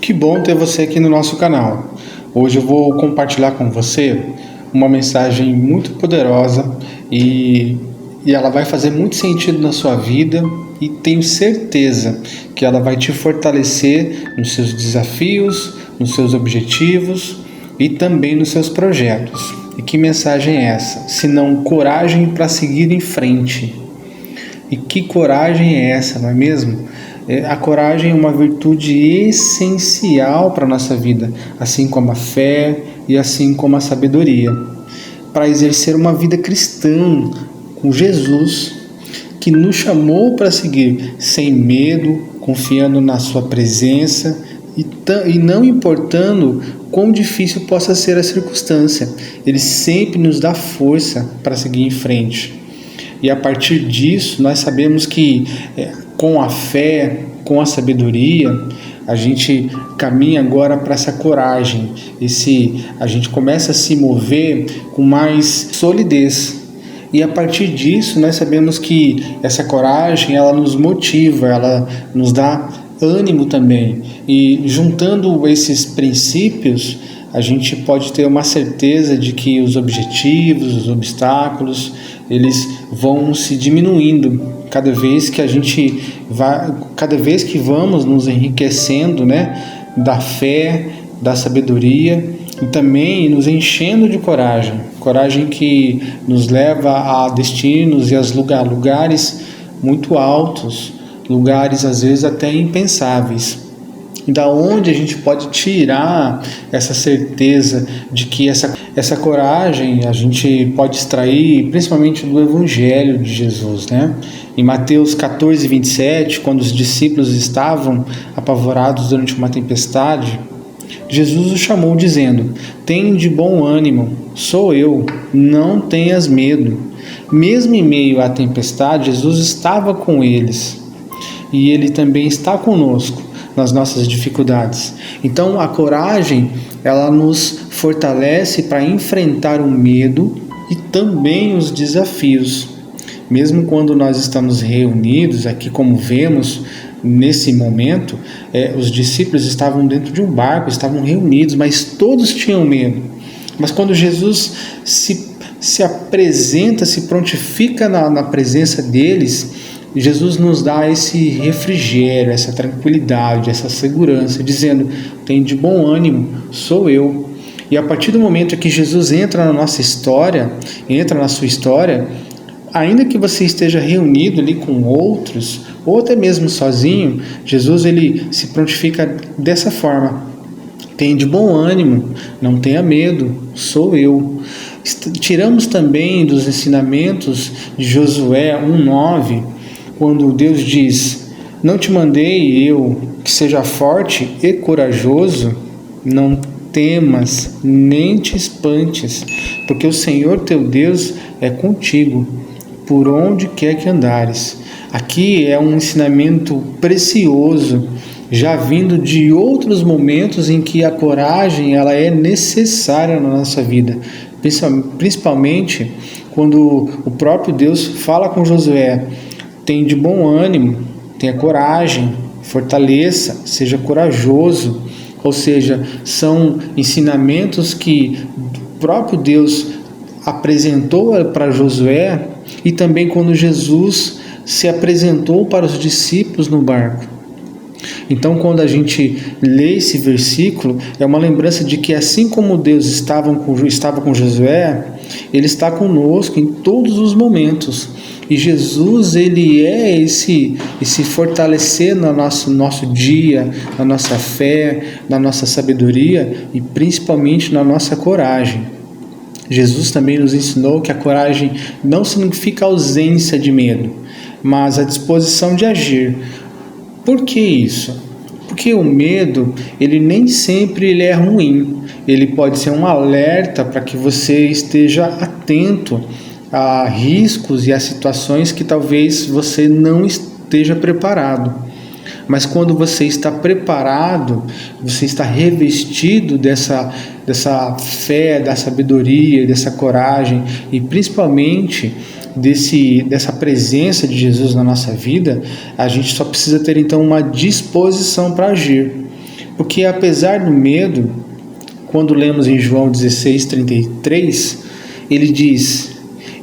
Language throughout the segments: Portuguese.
Que bom ter você aqui no nosso canal. Hoje eu vou compartilhar com você uma mensagem muito poderosa e ela vai fazer muito sentido na sua vida e tenho certeza que ela vai te fortalecer nos seus desafios, nos seus objetivos e também nos seus projetos. E que mensagem é essa? Se não coragem para seguir em frente. E que coragem é essa, não é mesmo? A coragem é uma virtude essencial para a nossa vida, assim como a fé e assim como a sabedoria, para exercer uma vida cristã com Jesus, que nos chamou para seguir sem medo, confiando na sua presença e não importando quão difícil possa ser a circunstância. Ele sempre nos dá força para seguir em frente. E a partir disso, nós sabemos que com a fé, com a sabedoria, a gente caminha agora para essa coragem. A gente começa a se mover com mais solidez. E a partir disso, nós sabemos que essa coragem, ela nos motiva, ela nos dá ânimo também. E juntando esses princípios, a gente pode ter uma certeza de que os objetivos, os obstáculos, eles vão se diminuindo cada vez que vamos nos enriquecendo, da fé, da sabedoria e também nos enchendo de coragem que nos leva a destinos e a lugares muito altos, lugares às vezes até impensáveis. E da onde a gente pode tirar essa certeza de que essa coragem a gente pode extrair principalmente do Evangelho de Jesus, Em Mateus 14, 27, quando os discípulos estavam apavorados durante uma tempestade, Jesus os chamou dizendo: "Tem de bom ânimo, sou eu, não tenhas medo." Mesmo em meio à tempestade, Jesus estava com eles e Ele também está conosco nas nossas dificuldades. Então a coragem, ela nos fortalece para enfrentar o medo e também os desafios. Mesmo quando nós estamos reunidos aqui, como vemos nesse momento, os discípulos estavam dentro de um barco, estavam reunidos, mas todos tinham medo. Mas quando Jesus se apresenta, se prontifica na presença deles, Jesus nos dá esse refrigério, essa tranquilidade, essa segurança, dizendo: "Tem de bom ânimo, sou eu." E a partir do momento que Jesus entra na nossa história, entra na sua história, ainda que você esteja reunido ali com outros, ou até mesmo sozinho, Jesus ele se prontifica dessa forma: "Tem de bom ânimo, não tenha medo, sou eu." Tiramos também dos ensinamentos de Josué 1:9, quando Deus diz: "Não te mandei eu que seja forte e corajoso? Não temas, nem te espantes, porque o Senhor teu Deus é contigo, por onde quer que andares." Aqui é um ensinamento precioso, já vindo de outros momentos em que a coragem ela é necessária na nossa vida, principalmente quando o próprio Deus fala com Josué: "Tem de bom ânimo, tenha coragem, fortaleça, seja corajoso." Ou seja, são ensinamentos que o próprio Deus apresentou para Josué e também quando Jesus se apresentou para os discípulos no barco. Então, quando a gente lê esse versículo, é uma lembrança de que assim como Deus estava com Josué, Ele está conosco em todos os momentos. E Jesus, Ele é esse fortalecer no nosso dia, na nossa fé, na nossa sabedoria e principalmente na nossa coragem. Jesus também nos ensinou que a coragem não significa ausência de medo, mas a disposição de agir. Por que isso? Porque o medo, ele nem sempre ele é ruim. Ele pode ser um alerta para que você esteja atento a riscos e a situações que talvez você não esteja preparado. Mas quando você está preparado, você está revestido dessa fé, da sabedoria, dessa coragem e principalmente dessa presença de Jesus na nossa vida, a gente só precisa ter então uma disposição para agir. Porque apesar do medo, quando lemos em João 16:33, ele diz: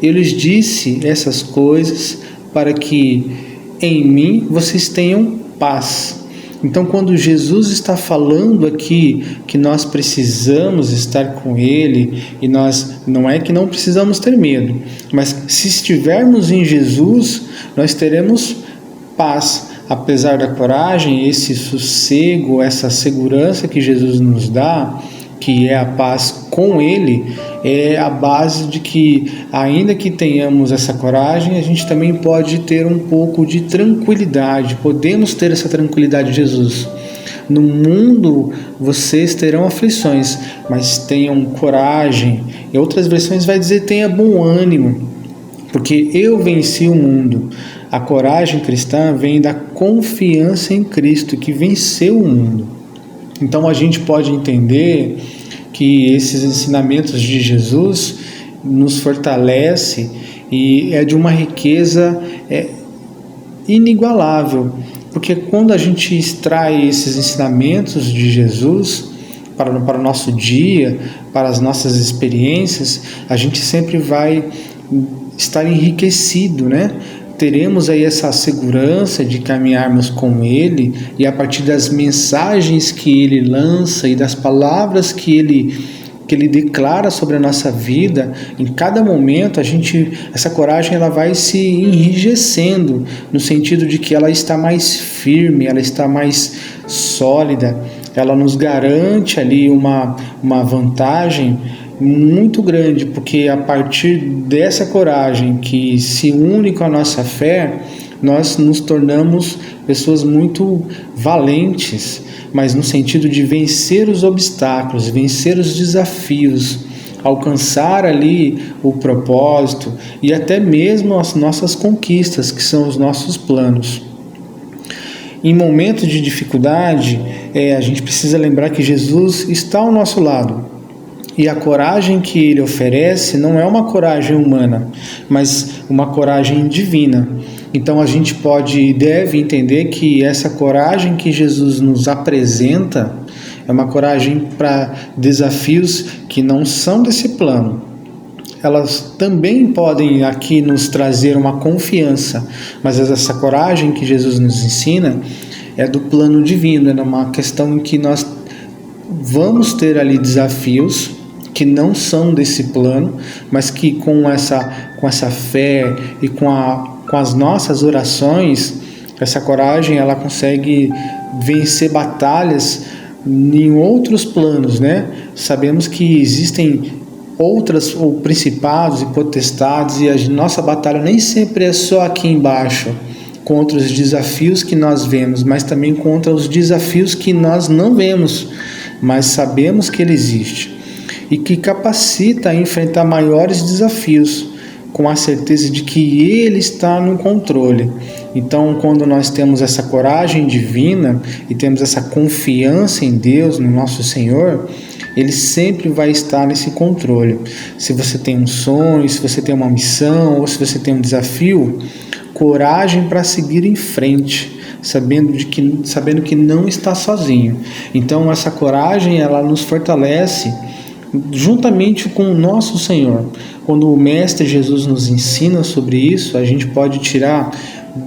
eu lhes disse essas coisas para que em mim vocês tenham paz. Então, quando Jesus está falando aqui que nós precisamos estar com Ele, e nós não é que não precisamos ter medo, mas se estivermos em Jesus, nós teremos paz. Apesar da coragem, esse sossego, essa segurança que Jesus nos dá, que é a paz com Ele, é a base de que, ainda que tenhamos essa coragem, a gente também pode ter um pouco de tranquilidade. Podemos ter essa tranquilidade de Jesus. No mundo vocês terão aflições, mas tenham coragem. Em outras versões vai dizer: tenha bom ânimo, porque eu venci o mundo. A coragem cristã vem da confiança em Cristo, que venceu o mundo. Então a gente pode entender que esses ensinamentos de Jesus nos fortalece e é de uma riqueza inigualável, porque quando a gente extrai esses ensinamentos de Jesus para o nosso dia, para as nossas experiências, a gente sempre vai estar enriquecido, né? Teremos aí essa segurança de caminharmos com Ele, e a partir das mensagens que Ele lança e das palavras que Ele declara sobre a nossa vida, em cada momento essa coragem ela vai se enrijecendo, no sentido de que ela está mais firme, ela está mais sólida, ela nos garante ali uma vantagem muito grande, porque a partir dessa coragem que se une com a nossa fé, nós nos tornamos pessoas muito valentes, mas no sentido de vencer os obstáculos, vencer os desafios, alcançar ali o propósito e até mesmo as nossas conquistas, que são os nossos planos. Em momentos de dificuldade, a gente precisa lembrar que Jesus está ao nosso lado. E a coragem que Ele oferece não é uma coragem humana, mas uma coragem divina. Então a gente pode e deve entender que essa coragem que Jesus nos apresenta é uma coragem para desafios que não são desse plano. Elas também podem aqui nos trazer uma confiança, mas essa coragem que Jesus nos ensina é do plano divino, é uma questão em que nós vamos ter ali desafios que não são desse plano, mas que com essa fé e com as nossas orações, essa coragem ela consegue vencer batalhas em outros planos, né? Sabemos que existem outras ou principados e potestades, e a nossa batalha nem sempre é só aqui embaixo, contra os desafios que nós vemos, mas também contra os desafios que nós não vemos, mas sabemos que ele existe, e que capacita a enfrentar maiores desafios, com a certeza de que Ele está no controle. Então, quando nós temos essa coragem divina e temos essa confiança em Deus, no nosso Senhor, Ele sempre vai estar nesse controle. Se você tem um sonho, se você tem uma missão, ou se você tem um desafio, coragem para seguir em frente, sabendo que não está sozinho. Então, essa coragem ela nos fortalece juntamente com o nosso Senhor. Quando o Mestre Jesus nos ensina sobre isso, a gente pode tirar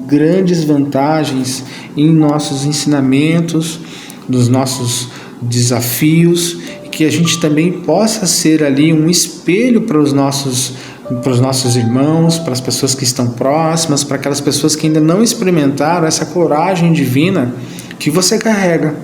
grandes vantagens em nossos ensinamentos, dos nossos desafios, e que a gente também possa ser ali um espelho para os nossos irmãos, para as pessoas que estão próximas, para aquelas pessoas que ainda não experimentaram essa coragem divina que você carrega.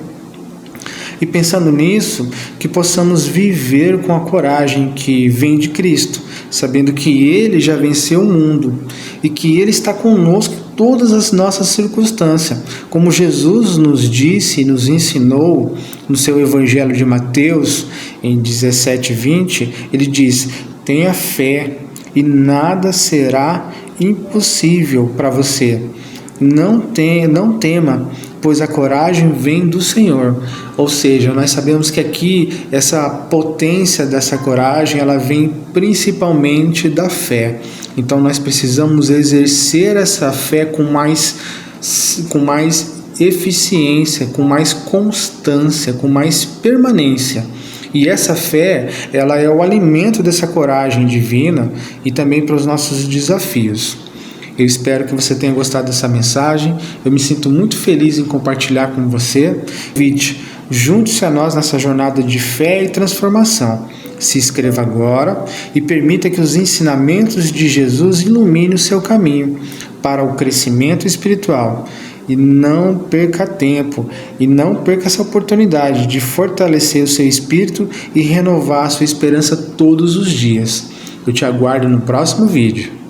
E pensando nisso, que possamos viver com a coragem que vem de Cristo, sabendo que Ele já venceu o mundo e que Ele está conosco em todas as nossas circunstâncias. Como Jesus nos disse e nos ensinou no seu Evangelho de Mateus, em 17:20, Ele diz: tenha fé e nada será impossível para você. Não tema, pois a coragem vem do Senhor. Ou seja, nós sabemos que aqui essa potência dessa coragem, ela vem principalmente da fé. Então nós precisamos exercer essa fé com mais eficiência, com mais constância, com mais permanência. E essa fé, ela é o alimento dessa coragem divina e também para os nossos desafios. Eu espero que você tenha gostado dessa mensagem. Eu me sinto muito feliz em compartilhar com você. Junte-se a nós nessa jornada de fé e transformação. Se inscreva agora e permita que os ensinamentos de Jesus iluminem o seu caminho para o crescimento espiritual. E não perca tempo, e não perca essa oportunidade de fortalecer o seu espírito e renovar a sua esperança todos os dias. Eu te aguardo no próximo vídeo.